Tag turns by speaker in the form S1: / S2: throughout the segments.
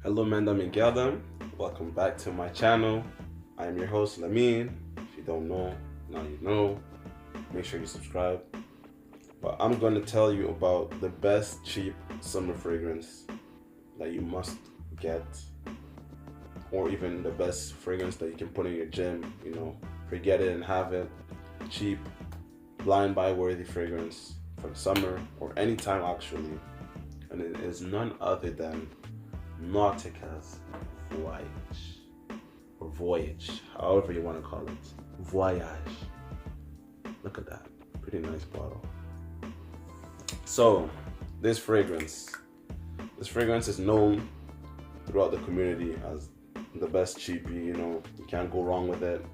S1: Hello, Manda Miguel. Welcome back to my channel. I am your host, Lamine. If you don't know, now you know. Make sure you subscribe. But I'm going to tell you about the best cheap summer fragrance that you must get, or even the best fragrance that you can put in your gym. Forget it and have it. Cheap, blind buy worthy fragrance for the summer or any time actually. And it is none other than Nautica's Voyage, or Voyage, however you want to call it. Voyage. Look at that. Pretty nice bottle. So, this fragrance is known throughout the community as the best cheapie. You can't go wrong with it.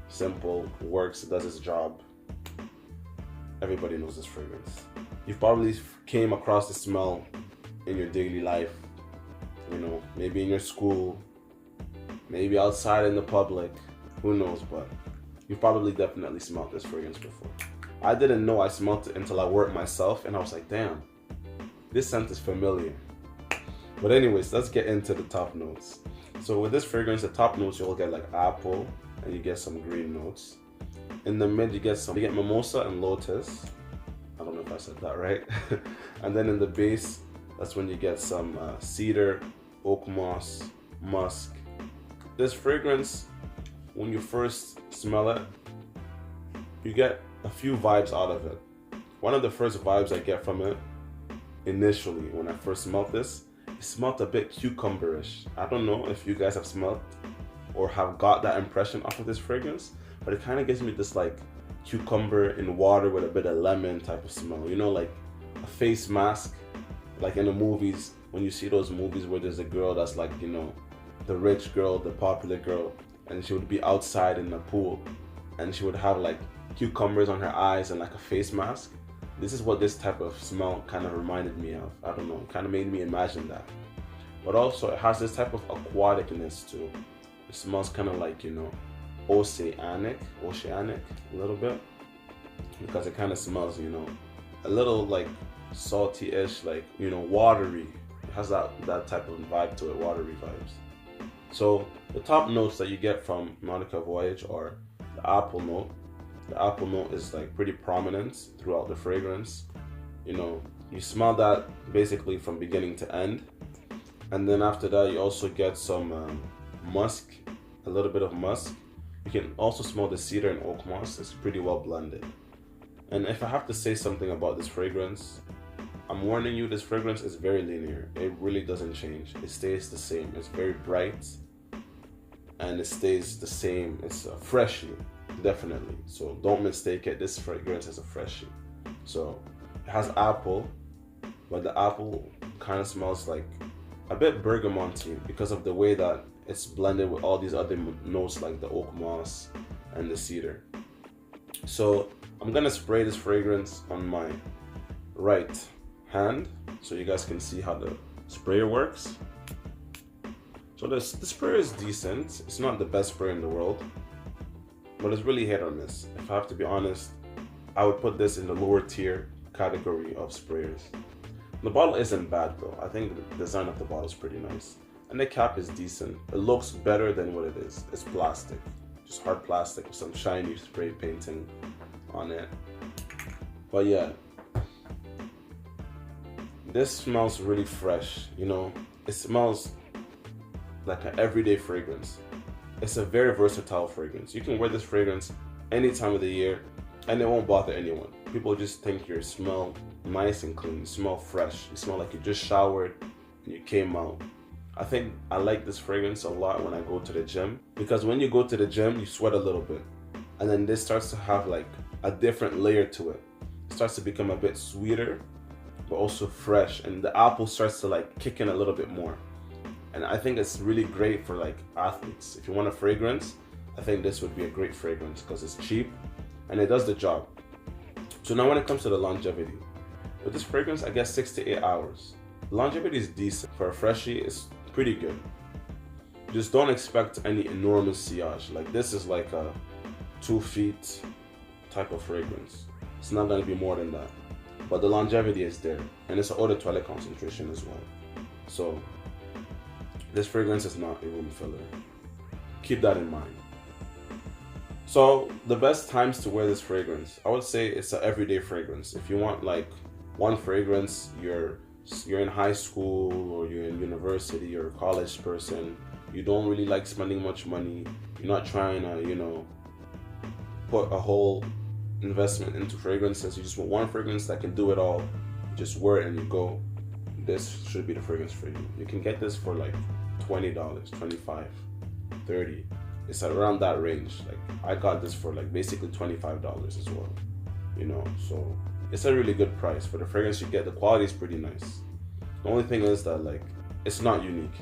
S1: Simple, works, does its job. Everybody knows this fragrance. You've probably came across the smell in your daily life. Maybe in your school, maybe outside in the public, who knows, but you've probably definitely smelled this fragrance before. I didn't know I smelled it until I wore it myself, and I was like, damn, this scent is familiar. But anyways, let's get into the top notes. So with this fragrance, the top notes, you'll get like apple, and you get some green notes. In the mid, you get mimosa and lotus. I don't know if I said that right. And then in the base, that's when you get some cedar, oak moss, musk. This fragrance, when you first smell it, you get a few vibes out of it. One of the first vibes I get from it, initially, when I first smelled this, it smelled a bit cucumberish. I don't know if you guys have smelled or have got that impression off of this fragrance, but it kind of gives me this like cucumber in water with a bit of lemon type of smell. Like a face mask, like in the movies, when you see those movies where there's a girl that's like, the rich girl, the popular girl, and she would be outside in the pool, and she would have like cucumbers on her eyes and like a face mask. This is what this type of smell kind of reminded me of. I don't know, it kind of made me imagine that. But also it has this type of aquaticness too. It smells kind of like, oceanic a little bit, because it kind of smells, a little like salty-ish, like, watery. It has that type of vibe to it, watery vibes. So the top notes that you get from Nautica Voyage are the apple note. The apple note is like pretty prominent throughout the fragrance. You smell that basically from beginning to end. And then after that, you also get some musk, a little bit of musk. You can also smell the cedar and oak moss. It's pretty well blended. And if I have to say something about this fragrance, I'm warning you, this fragrance is very linear. It really doesn't change. It stays the same. It's very bright, and it stays the same. It's a freshie, definitely. So don't mistake it. This fragrance is a freshie. So it has apple, but the apple kind of smells like a bit bergamonty because of the way that it's blended with all these other notes like the oak moss and the cedar. So I'm gonna spray this fragrance on my right hand so you guys can see how the sprayer works. So the sprayer is decent. It's not the best sprayer in the world, but it's really hit or miss. If I have to be honest, I would put this in the lower tier category of sprayers. The bottle isn't bad though. I think the design of the bottle is pretty nice. And the cap is decent. It looks better than what it is. It's plastic. Just hard plastic with some shiny spray painting on it. But yeah, this smells really fresh. It smells like an everyday fragrance. It's a very versatile fragrance. You can wear this fragrance any time of the year and it won't bother anyone. People just think you smell nice and clean. You smell fresh. You smell like you just showered and you came out. I think I like this fragrance a lot when I go to the gym, because when you go to the gym, you sweat a little bit. And then this starts to have like a different layer to it. It starts to become a bit sweeter, but also fresh. And the apple starts to like kick in a little bit more. And I think it's really great for like athletes. If you want a fragrance, I think this would be a great fragrance because it's cheap and it does the job. So now when it comes to the longevity, with this fragrance, I guess 6 to 8 hours. Longevity is decent. For a freshie, it's pretty good. Just don't expect any enormous sillage. Like this is like a 2 feet type of fragrance. It's not going to be more than that. But the longevity is there. And it's an eau de toilette concentration as well. So This fragrance is not a room filler. Keep that in mind. So the best times to wear this fragrance, I would say it's an everyday fragrance. If you want like one fragrance, you're in high school or you're in university or a college person, you don't really like spending much money, you're not trying to, you know, put a whole investment into fragrances, you just want one fragrance that can do it all, you just wear it and you go, this should be the fragrance for you. You can get this for like $20, $25, $30. It's around that range. Like I got this for like basically $25 as well, you know, so it's a really good price for the fragrance you get. The quality is pretty nice. The only thing is that like it's not unique.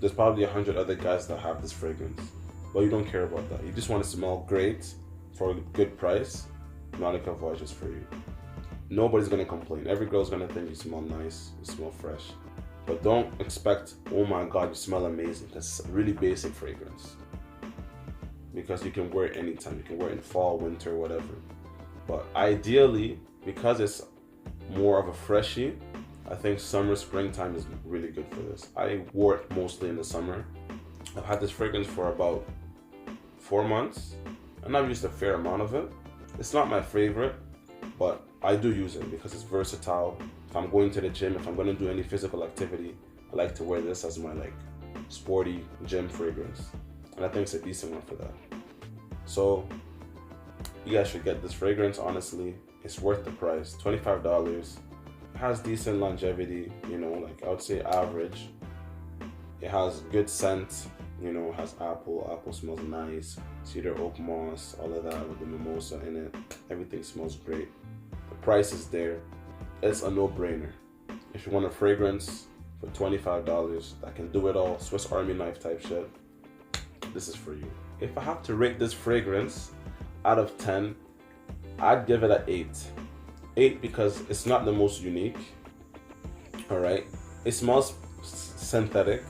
S1: There's probably 100 other guys that have this fragrance, but you don't care about that. You just want to smell great for a good price. Nautica Voyage is for you. Nobody's gonna complain. Every girl's gonna think you smell nice, you smell fresh, but don't expect, oh my god, you smell amazing, because it's a really basic fragrance. Because you can wear it anytime. You can wear it in fall, winter, whatever. But ideally, because it's more of a freshie, I think summer, springtime is really good for this. I wore it mostly in the summer. I've had this fragrance for about 4 months, and I've used a fair amount of it. It's not my favorite, but I do use it because it's versatile. If I'm going to the gym, if I'm going to do any physical activity, I like to wear this as my like sporty gym fragrance. And I think it's a decent one for that. So you guys should get this fragrance. Honestly, it's worth the price. $25. It has decent longevity, you know, like I would say average. It has good scent, you know, it has apple smells nice, cedar oak moss, all of that with the mimosa in it. Everything smells great. The price is there. It's a no-brainer. If you want a fragrance for $25 that can do it all, Swiss Army knife type shit, this is for you. If I have to rate this fragrance out of 10, I'd give it an 8. 8 because it's not the most unique. Alright, it smells synthetic.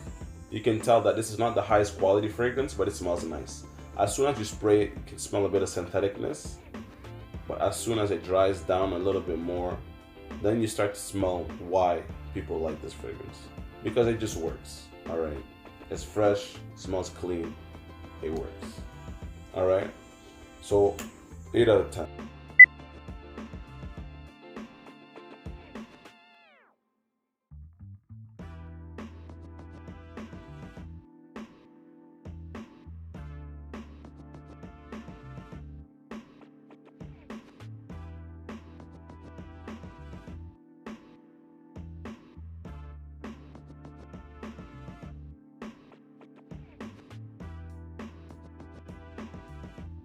S1: You can tell that this is not the highest quality fragrance, but it smells nice. As soon as you spray it, you can smell a bit of syntheticness, but as soon as it dries down a little bit more, then you start to smell why people like this fragrance. Because it just works. Alright, it's fresh, smells clean, it works. Alright, so 8 out of 10.